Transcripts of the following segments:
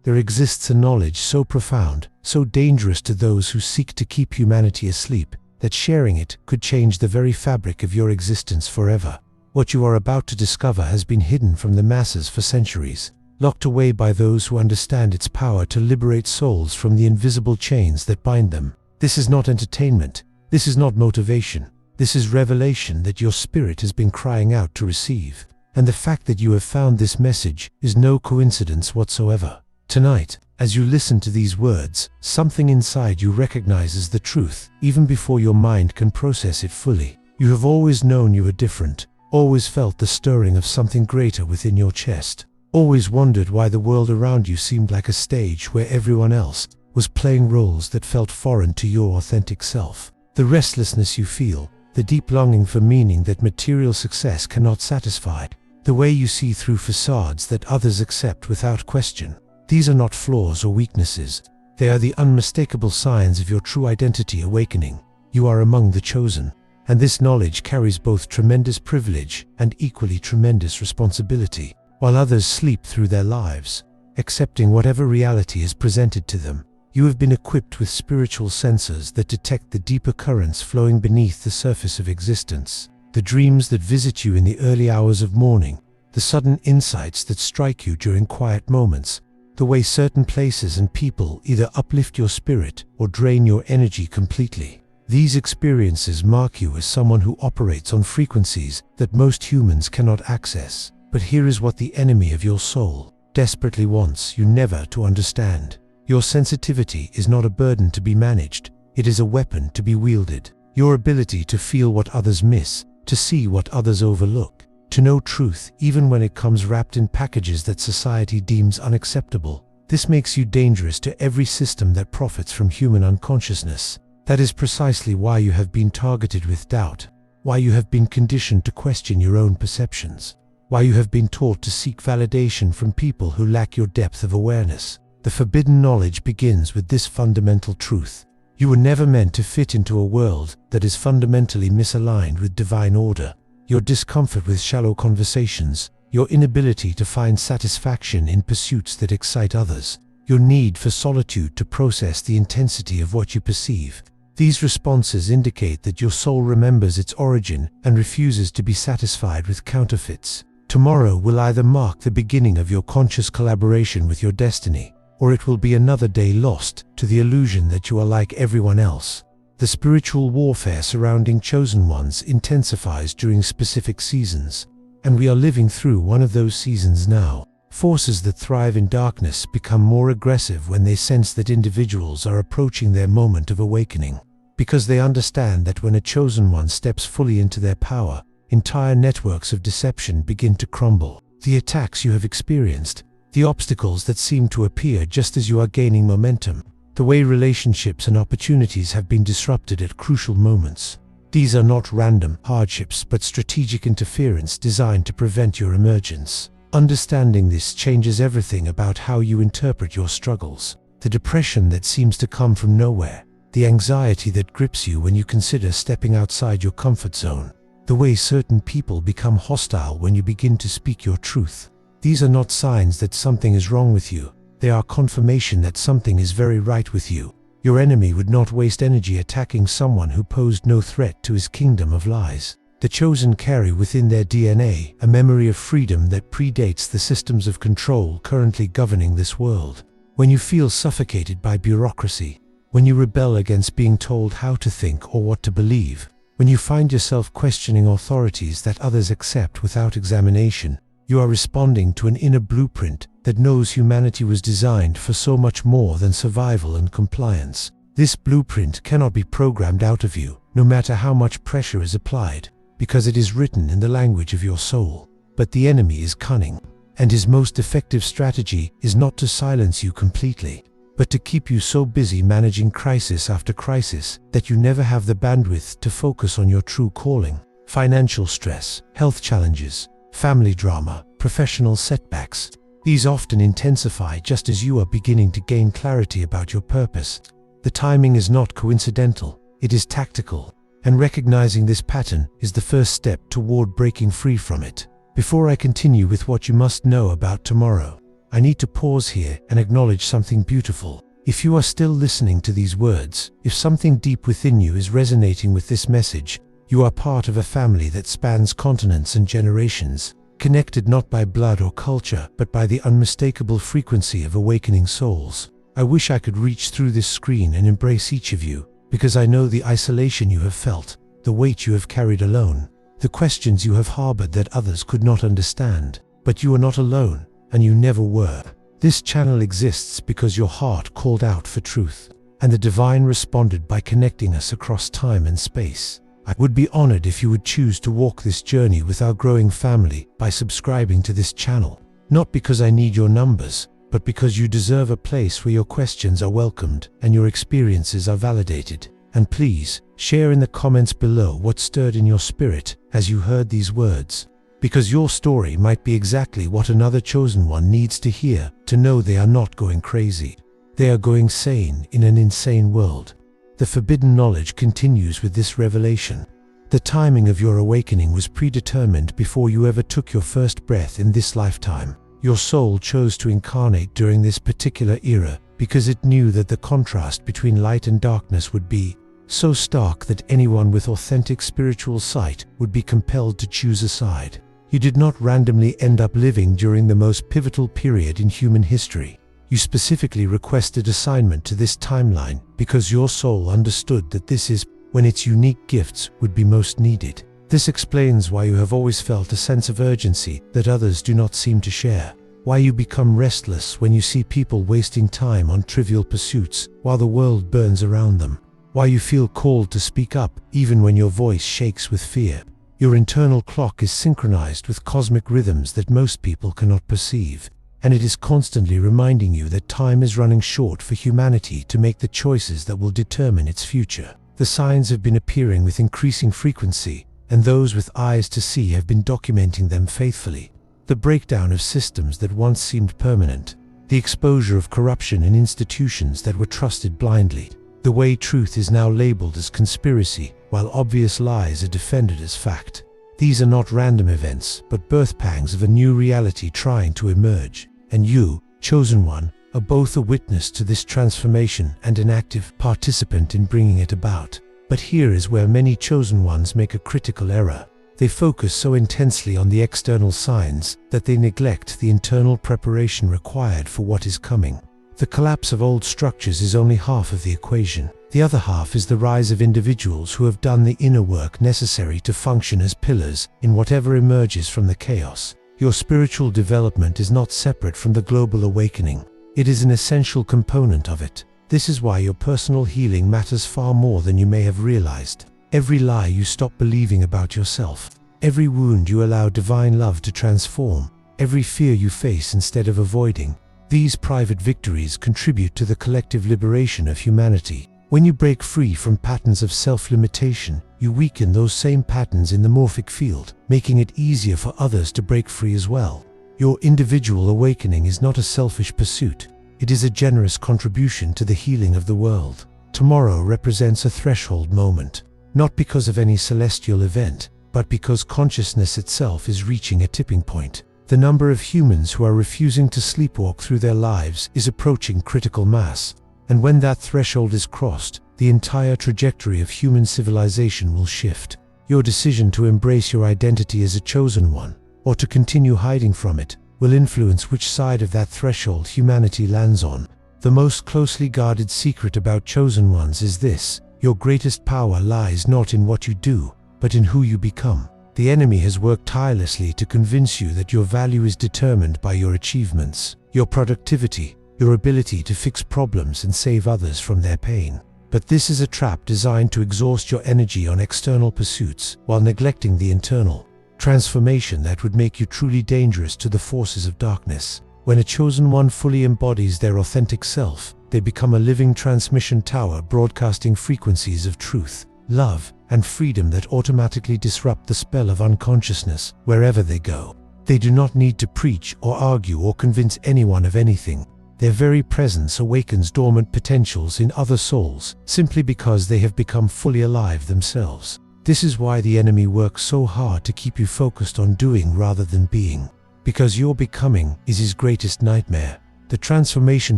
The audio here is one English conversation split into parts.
there exists a knowledge so profound, so dangerous to those who seek to keep humanity asleep, that sharing it could change the very fabric of your existence forever. What you are about to discover has been hidden from the masses for centuries, locked away by those who understand its power to liberate souls from the invisible chains that bind them. This is not entertainment. This is not motivation. This is revelation that your spirit has been crying out to receive. And the fact that you have found this message is no coincidence whatsoever. Tonight, as you listen to these words, something inside you recognizes the truth, even before your mind can process it fully. You have always known you were different, always felt the stirring of something greater within your chest, always wondered why the world around you seemed like a stage where everyone else was playing roles that felt foreign to your authentic self. The restlessness you feel, the deep longing for meaning that material success cannot satisfy, the way you see through facades that others accept without question. These are not flaws or weaknesses. They are the unmistakable signs of your true identity awakening. You are among the chosen, and this knowledge carries both tremendous privilege and equally tremendous responsibility. While others sleep through their lives, accepting whatever reality is presented to them, you have been equipped with spiritual sensors that detect the deeper currents flowing beneath the surface of existence. The dreams that visit you in the early hours of morning, the sudden insights that strike you during quiet moments, the way certain places and people either uplift your spirit or drain your energy completely. These experiences mark you as someone who operates on frequencies that most humans cannot access. But here is what the enemy of your soul desperately wants you never to understand. Your sensitivity is not a burden to be managed. It is a weapon to be wielded. Your ability to feel what others miss, to see what others overlook, to know truth even when it comes wrapped in packages that society deems unacceptable. This makes you dangerous to every system that profits from human unconsciousness. That is precisely why you have been targeted with doubt, why you have been conditioned to question your own perceptions, why you have been taught to seek validation from people who lack your depth of awareness. The forbidden knowledge begins with this fundamental truth. You were never meant to fit into a world that is fundamentally misaligned with divine order. Your discomfort with shallow conversations, your inability to find satisfaction in pursuits that excite others, your need for solitude to process the intensity of what you perceive. These responses indicate that your soul remembers its origin and refuses to be satisfied with counterfeits. Tomorrow will either mark the beginning of your conscious collaboration with your destiny, or it will be another day lost to the illusion that you are like everyone else. The spiritual warfare surrounding chosen ones intensifies during specific seasons, and we are living through one of those seasons now. Forces that thrive in darkness become more aggressive when they sense that individuals are approaching their moment of awakening, because they understand that when a chosen one steps fully into their power, entire networks of deception begin to crumble. The attacks you have experienced, the obstacles that seem to appear just as you are gaining momentum, the way relationships and opportunities have been disrupted at crucial moments. These are not random hardships but strategic interference designed to prevent your emergence. Understanding this changes everything about how you interpret your struggles. The depression that seems to come from nowhere, the anxiety that grips you when you consider stepping outside your comfort zone, the way certain people become hostile when you begin to speak your truth. These are not signs that something is wrong with you. They are confirmation that something is very right with you. Your enemy would not waste energy attacking someone who posed no threat to his kingdom of lies. The chosen carry within their DNA a memory of freedom that predates the systems of control currently governing this world. When you feel suffocated by bureaucracy, when you rebel against being told how to think or what to believe, when you find yourself questioning authorities that others accept without examination, you are responding to an inner blueprint that knows humanity was designed for so much more than survival and compliance. This blueprint cannot be programmed out of you, no matter how much pressure is applied, because it is written in the language of your soul. But the enemy is cunning, and his most effective strategy is not to silence you completely, but to keep you so busy managing crisis after crisis that you never have the bandwidth to focus on your true calling. Financial stress, health challenges, family drama, professional setbacks. These often intensify just as you are beginning to gain clarity about your purpose. The timing is not coincidental, it is tactical, and recognizing this pattern is the first step toward breaking free from it. Before I continue with what you must know about tomorrow, I need to pause here and acknowledge something beautiful. If you are still listening to these words, if something deep within you is resonating with this message, you are part of a family that spans continents and generations, connected not by blood or culture, but by the unmistakable frequency of awakening souls. I wish I could reach through this screen and embrace each of you, because I know the isolation you have felt, the weight you have carried alone, the questions you have harbored that others could not understand. But you are not alone, and you never were. This channel exists because your heart called out for truth, and the divine responded by connecting us across time and space. I would be honored if you would choose to walk this journey with our growing family by subscribing to this channel. Not because I need your numbers, but because you deserve a place where your questions are welcomed and your experiences are validated. And please, share in the comments below what stirred in your spirit as you heard these words. Because your story might be exactly what another chosen one needs to hear to know they are not going crazy. They are going sane in an insane world. The forbidden knowledge continues with this revelation. The timing of your awakening was predetermined before you ever took your first breath in this lifetime. Your soul chose to incarnate during this particular era because it knew that the contrast between light and darkness would be so stark that anyone with authentic spiritual sight would be compelled to choose a side. You did not randomly end up living during the most pivotal period in human history. You specifically requested assignment to this timeline because your soul understood that this is when its unique gifts would be most needed. This explains why you have always felt a sense of urgency that others do not seem to share. Why you become restless when you see people wasting time on trivial pursuits while the world burns around them. Why you feel called to speak up even when your voice shakes with fear. Your internal clock is synchronized with cosmic rhythms that most people cannot perceive, and it is constantly reminding you that time is running short for humanity to make the choices that will determine its future. The signs have been appearing with increasing frequency, and those with eyes to see have been documenting them faithfully. The breakdown of systems that once seemed permanent, the exposure of corruption in institutions that were trusted blindly, the way truth is now labeled as conspiracy, while obvious lies are defended as fact. These are not random events, but birth pangs of a new reality trying to emerge. And you, chosen one, are both a witness to this transformation and an active participant in bringing it about. But here is where many chosen ones make a critical error. They focus so intensely on the external signs that they neglect the internal preparation required for what is coming. The collapse of old structures is only half of the equation. The other half is the rise of individuals who have done the inner work necessary to function as pillars in whatever emerges from the chaos. Your spiritual development is not separate from the global awakening. It is an essential component of it. This is why your personal healing matters far more than you may have realized. Every lie you stop believing about yourself, every wound you allow divine love to transform, every fear you face instead of avoiding, these private victories contribute to the collective liberation of humanity. When you break free from patterns of self-limitation, you weaken those same patterns in the morphic field, making it easier for others to break free as well. Your individual awakening is not a selfish pursuit. It is a generous contribution to the healing of the world. Tomorrow represents a threshold moment, not because of any celestial event, but because consciousness itself is reaching a tipping point. The number of humans who are refusing to sleepwalk through their lives is approaching critical mass. And when that threshold is crossed, the entire trajectory of human civilization will shift. Your decision to embrace your identity as a chosen one, or to continue hiding from it, will influence which side of that threshold humanity lands on. The most closely guarded secret about chosen ones is this: your greatest power lies not in what you do, but in who you become. The enemy has worked tirelessly to convince you that your value is determined by your achievements, your productivity, your ability to fix problems and save others from their pain. But this is a trap designed to exhaust your energy on external pursuits while neglecting the internal transformation that would make you truly dangerous to the forces of darkness. When a chosen one fully embodies their authentic self, they become a living transmission tower broadcasting frequencies of truth, love, and freedom that automatically disrupt the spell of unconsciousness wherever they go. They do not need to preach or argue or convince anyone of anything. Their very presence awakens dormant potentials in other souls simply because they have become fully alive themselves. This is why the enemy works so hard to keep you focused on doing rather than being. because your becoming is his greatest nightmare. The transformation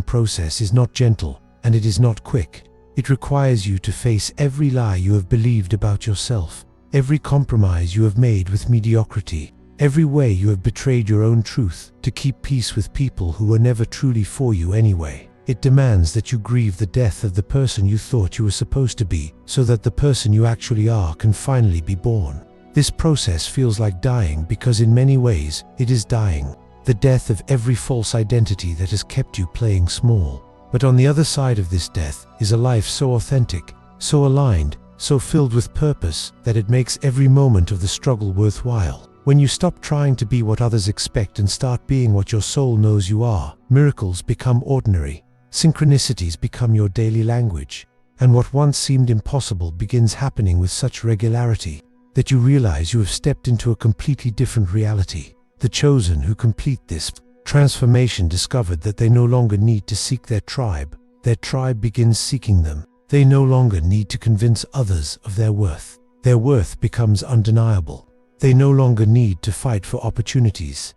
process is not gentle, and it is not quick. It requires you to face every lie you have believed about yourself, every compromise you have made with mediocrity, every way you have betrayed your own truth to keep peace with people who were never truly for you anyway. It demands that you grieve the death of the person you thought you were supposed to be, so that the person you actually are can finally be born. This process feels like dying because in many ways it is dying. The death of every false identity that has kept you playing small. But on the other side of this death is a life so authentic, so aligned, so filled with purpose that it makes every moment of the struggle worthwhile. When you stop trying to be what others expect and start being what your soul knows you are, miracles become ordinary. Synchronicities become your daily language, and what once seemed impossible begins happening with such regularity that you realize you have stepped into a completely different reality. The chosen who complete this transformation discovered that they no longer need to seek their tribe begins seeking them. They no longer need to convince others of their worth becomes undeniable. They no longer need to fight for opportunities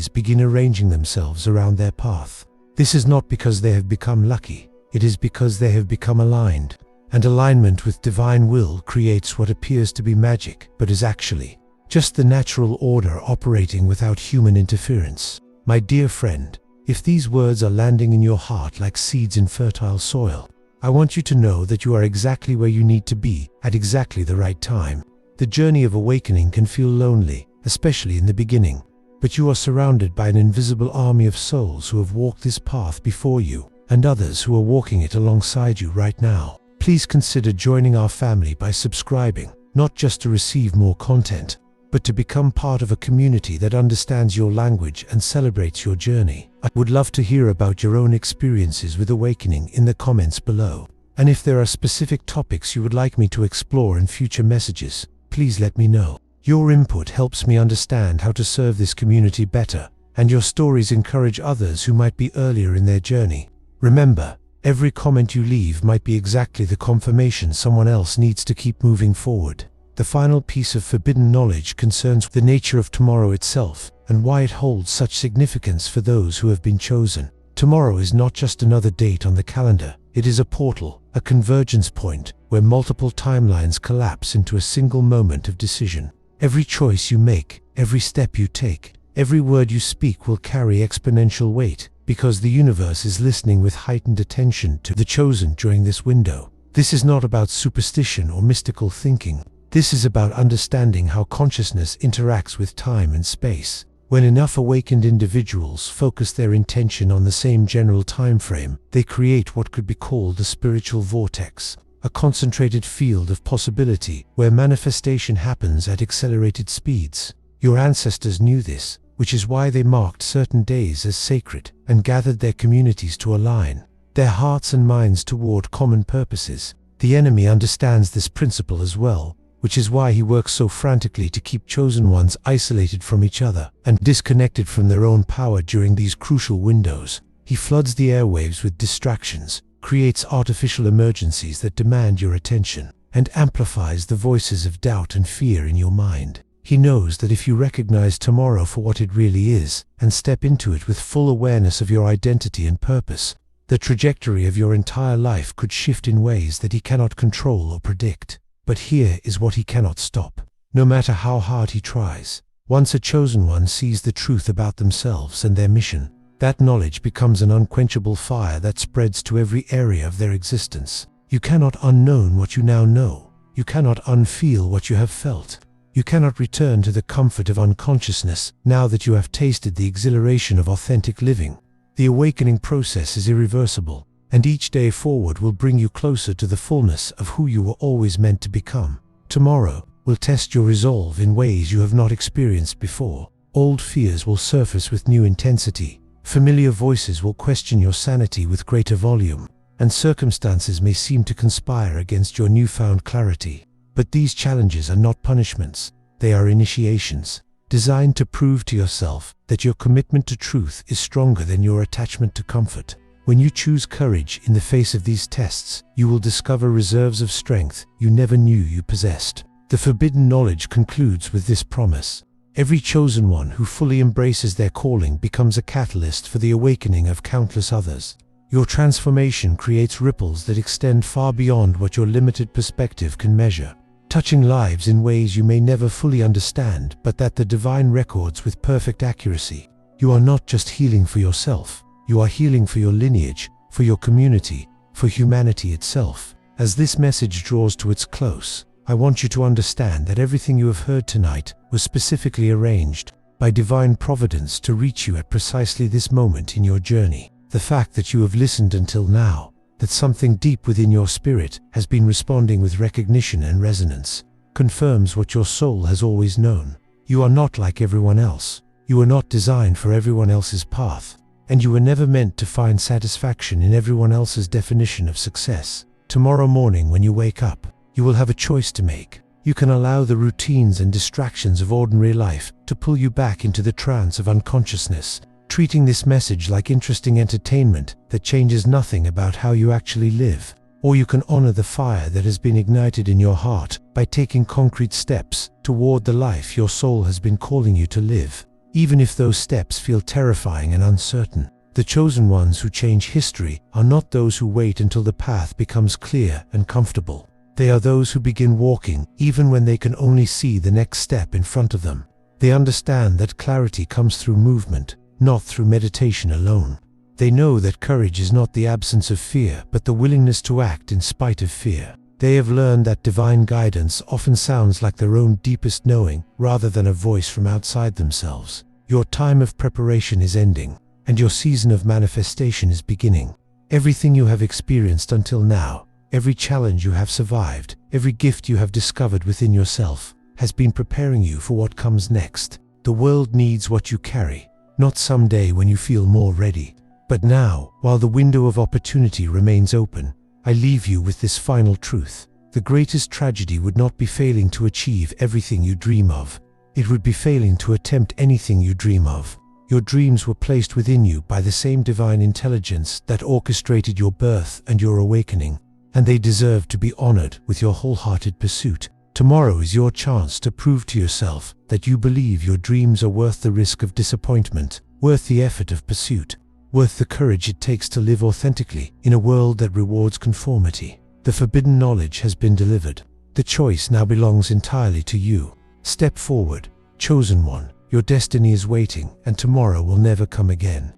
begin arranging themselves around their path. This is not because they have become lucky, it is because they have become aligned. And alignment with divine will creates what appears to be magic, but is actually just the natural order operating without human interference. My dear friend, if these words are landing in your heart like seeds in fertile soil, I want you to know that you are exactly where you need to be at exactly the right time. The journey of awakening can feel lonely, especially in the beginning. But you are surrounded by an invisible army of souls who have walked this path before you, and others who are walking it alongside you right now. Please consider joining our family by subscribing, not just to receive more content, but to become part of a community that understands your language and celebrates your journey. I would love to hear about your own experiences with awakening in the comments below. And if there are specific topics you would like me to explore in future messages, please let me know. Your input helps me understand how to serve this community better, and your stories encourage others who might be earlier in their journey. Remember, every comment you leave might be exactly the confirmation someone else needs to keep moving forward. The final piece of forbidden knowledge concerns the nature of tomorrow itself and why it holds such significance for those who have been chosen. Tomorrow is not just another date on the calendar. It is a portal, a convergence point where multiple timelines collapse into a single moment of decision. Every choice you make, every step you take, every word you speak will carry exponential weight, because the universe is listening with heightened attention to the chosen during this window. This is not about superstition or mystical thinking. This is about understanding how consciousness interacts with time and space. When enough awakened individuals focus their intention on the same general time frame, they create what could be called a spiritual vortex, a concentrated field of possibility where manifestation happens at accelerated speeds. Your ancestors knew this, which is why they marked certain days as sacred and gathered their communities to align their hearts and minds toward common purposes. The enemy understands this principle as well, which is why he works so frantically to keep chosen ones isolated from each other and disconnected from their own power during these crucial windows. He floods the airwaves with distractions, creates artificial emergencies that demand your attention, and amplifies the voices of doubt and fear in your mind. He knows that if you recognize tomorrow for what it really is and step into it with full awareness of your identity and purpose, the trajectory of your entire life could shift in ways that he cannot control or predict. But here is what he cannot stop, no matter how hard he tries. Once a chosen one sees the truth about themselves and their mission, that knowledge becomes an unquenchable fire that spreads to every area of their existence. You cannot unknown what you now know. You cannot unfeel what you have felt. You cannot return to the comfort of unconsciousness now that you have tasted the exhilaration of authentic living. The awakening process is irreversible, and each day forward will bring you closer to the fullness of who you were always meant to become. Tomorrow will test your resolve in ways you have not experienced before. Old fears will surface with new intensity. Familiar voices will question your sanity with greater volume, and circumstances may seem to conspire against your newfound clarity. But these challenges are not punishments, they are initiations, designed to prove to yourself that your commitment to truth is stronger than your attachment to comfort. When you choose courage in the face of these tests, you will discover reserves of strength you never knew you possessed. The forbidden knowledge concludes with this promise. Every chosen one who fully embraces their calling becomes a catalyst for the awakening of countless others. Your transformation creates ripples that extend far beyond what your limited perspective can measure, touching lives in ways you may never fully understand, but that the divine records with perfect accuracy. You are not just healing for yourself, you are healing for your lineage, for your community, for humanity itself. As this message draws to its close, I want you to understand that everything you have heard tonight was specifically arranged by divine providence to reach you at precisely this moment in your journey. The fact that you have listened until now, that something deep within your spirit has been responding with recognition and resonance, confirms what your soul has always known. You are not like everyone else. You were not designed for everyone else's path, and you were never meant to find satisfaction in everyone else's definition of success. Tomorrow morning when you wake up, you will have a choice to make. You can allow the routines and distractions of ordinary life to pull you back into the trance of unconsciousness, treating this message like interesting entertainment that changes nothing about how you actually live. Or you can honor the fire that has been ignited in your heart by taking concrete steps toward the life your soul has been calling you to live. Even if those steps feel terrifying and uncertain, the chosen ones who change history are not those who wait until the path becomes clear and comfortable. They are those who begin walking even when they can only see the next step in front of them. They understand that clarity comes through movement, not through meditation alone. They know that courage is not the absence of fear, but the willingness to act in spite of fear. They have learned that divine guidance often sounds like their own deepest knowing rather than a voice from outside themselves. Your time of preparation is ending, and your season of manifestation is beginning. Everything you have experienced until now, every challenge you have survived, every gift you have discovered within yourself, has been preparing you for what comes next. The world needs what you carry, not someday when you feel more ready, but now, while the window of opportunity remains open. I leave you with this final truth. The greatest tragedy would not be failing to achieve everything you dream of. It would be failing to attempt anything you dream of. Your dreams were placed within you by the same divine intelligence that orchestrated your birth and your awakening, and they deserve to be honored with your wholehearted pursuit. Tomorrow is your chance to prove to yourself that you believe your dreams are worth the risk of disappointment, worth the effort of pursuit, worth the courage it takes to live authentically in a world that rewards conformity. The forbidden knowledge has been delivered. The choice now belongs entirely to you. Step forward, chosen one. Your destiny is waiting, and tomorrow will never come again.